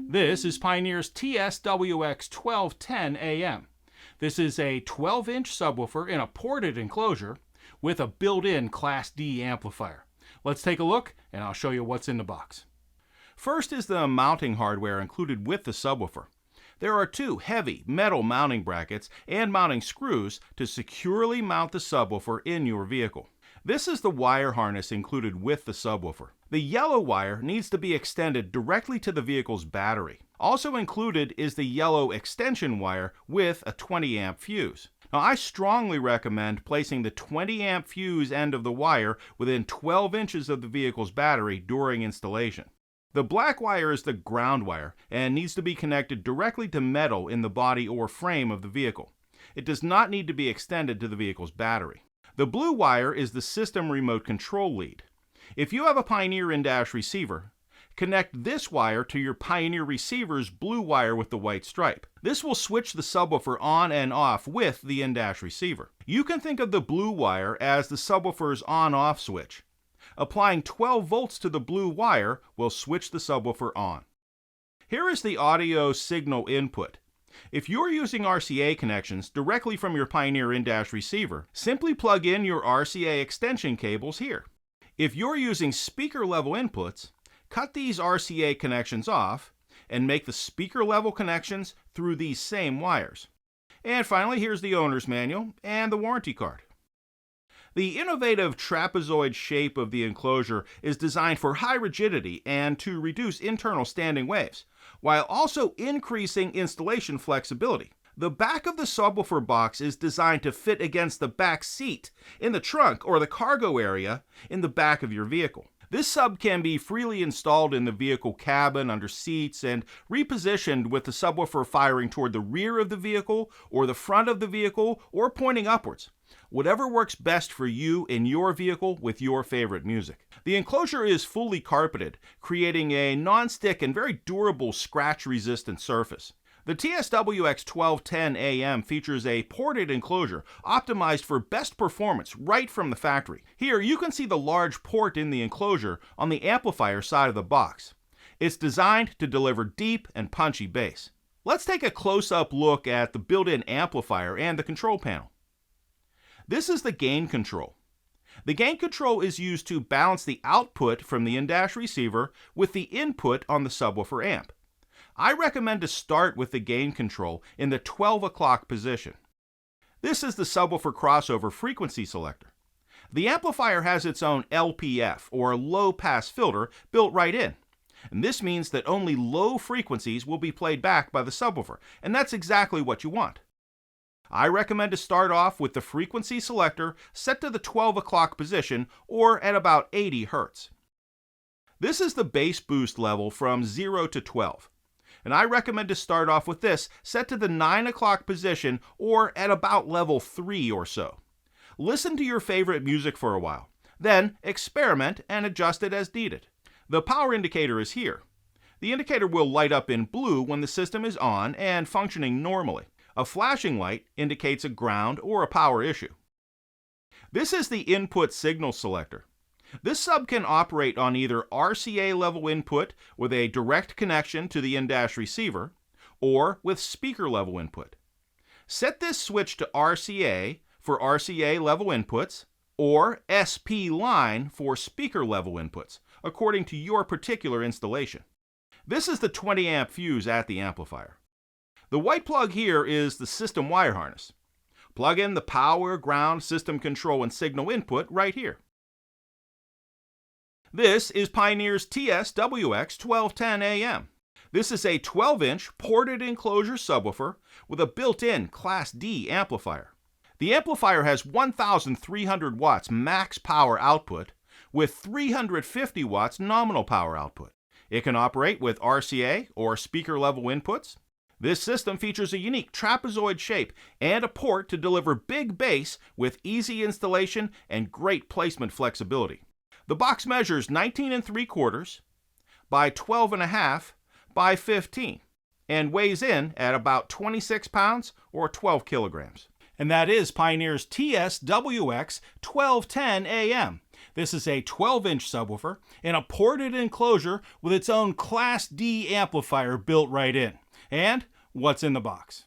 This is Pioneer's TS-WX1210AM. This is a 12-inch subwoofer in a ported enclosure with a built-in Class D amplifier. Let's take a look and I'll show you what's in the box. First is the mounting hardware included with the subwoofer. There are two heavy metal mounting brackets and mounting screws to securely mount the subwoofer in your vehicle. This is the wire harness included with the subwoofer. The yellow wire needs to be extended directly to the vehicle's battery. Also included is the yellow extension wire with a 20 amp fuse. Now, I strongly recommend placing the 20 amp fuse end of the wire within 12 inches of the vehicle's battery during installation. The black wire is the ground wire and needs to be connected directly to metal in the body or frame of the vehicle. It does not need to be extended to the vehicle's battery. The blue wire is the system remote control lead. If you have a Pioneer in-dash receiver, connect this wire to your Pioneer receiver's blue wire with the white stripe. This will switch the subwoofer on and off with the in-dash receiver. You can think of the blue wire as the subwoofer's on-off switch. Applying 12 volts to the blue wire will switch the subwoofer on. Here is the audio signal input. If you're using RCA connections directly from your Pioneer in-dash receiver, simply plug in your RCA extension cables here. If you're using speaker level inputs, cut these RCA connections off and make the speaker level connections through these same wires. And finally, here's the owner's manual and the warranty card. The innovative trapezoid shape of the enclosure is designed for high rigidity and to reduce internal standing waves, while also increasing installation flexibility. The back of the subwoofer box is designed to fit against the back seat, in the trunk, or the cargo area in the back of your vehicle. This sub can be freely installed in the vehicle cabin, under seats, and repositioned with the subwoofer firing toward the rear of the vehicle, or the front of the vehicle, or pointing upwards. Whatever works best for you in your vehicle with your favorite music. The enclosure is fully carpeted, creating a non-stick and very durable scratch-resistant surface. The TS-WX1210AM features a ported enclosure optimized for best performance right from the factory. Here you can see the large port in the enclosure on the amplifier side of the box. It's designed to deliver deep and punchy bass. Let's take a close-up look at the built-in amplifier and the control panel. This is the gain control. The gain control is used to balance the output from the in-dash receiver with the input on the subwoofer amp. I recommend to start with the gain control in the 12 o'clock position. This is the subwoofer crossover frequency selector. The amplifier has its own LPF, or low pass filter, built right in. And this means that only low frequencies will be played back by the subwoofer, and that's exactly what you want. I recommend to start off with the frequency selector set to the 12 o'clock position, or at about 80 Hz. This is the bass boost level from 0 to 12. And I recommend to start off with this set to the 9 o'clock position, or at about level 3 or so. Listen to your favorite music for a while, then experiment and adjust it as needed. The power indicator is here. The indicator will light up in blue when the system is on and functioning normally. A flashing light indicates a ground or a power issue. This is the input signal selector. This sub can operate on either RCA level input with a direct connection to the in-dash receiver, or with speaker level input. Set this switch to RCA for RCA level inputs, or SP line for speaker level inputs, according to your particular installation. This is the 20 amp fuse at the amplifier. The white plug here is the system wire harness. Plug in the power, ground, system control, and signal input right here. This is Pioneer's TS-WX1210AM. This is a 12-inch ported enclosure subwoofer with a built-in Class D amplifier. The amplifier has 1,300 watts max power output with 350 watts nominal power output. It can operate with RCA or speaker level inputs. This system features a unique trapezoid shape and a port to deliver big bass with easy installation and great placement flexibility. The box measures 19 3/4 by 12 1/2 by 15 and weighs in at about 26 pounds or 12 kilograms. And that is Pioneer's TS-WX1210AM. This is a 12-inch subwoofer in a ported enclosure with its own Class D amplifier built right in. And what's in the box?